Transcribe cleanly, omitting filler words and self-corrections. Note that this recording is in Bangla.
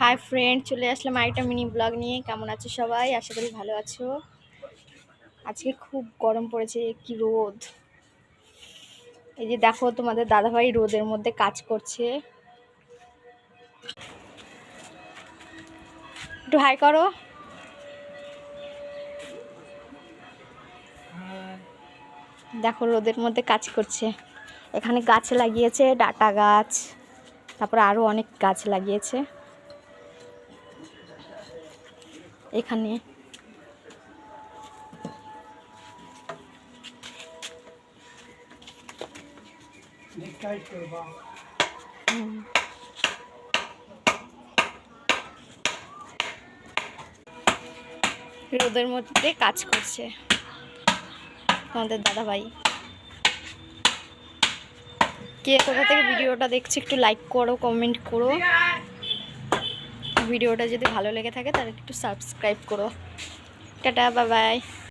হাই ফ্রেন্ড, চলে আসলাম আরেকটা মিনি ব্লগ নিয়ে। কেমন আছো সবাই? আশা করি ভালো আছো। আজকে খুব গরম পড়েছে, কি রোদ! এই যে দেখো, তোমাদের দাদাভাই রোদের মধ্যে কাজ করছে। একটু হাই করো। দেখো রোদের মধ্যে কাজ করছে। এখানে গাছ লাগিয়েছে, ডাটা গাছ, তারপরে আরো অনেক গাছ লাগিয়েছে এখানে। রোদের মধ্যে কাজ করছে তোমাদের দাদাভাই। কে কোথা থেকে ভিডিওটা দেখছো একটু লাইক করো, কমেন্ট করো। ভিডিওটা যদি ভালো লেগে থাকে তাহলে একটু সাবস্ক্রাইব করো। Tata, bye bye.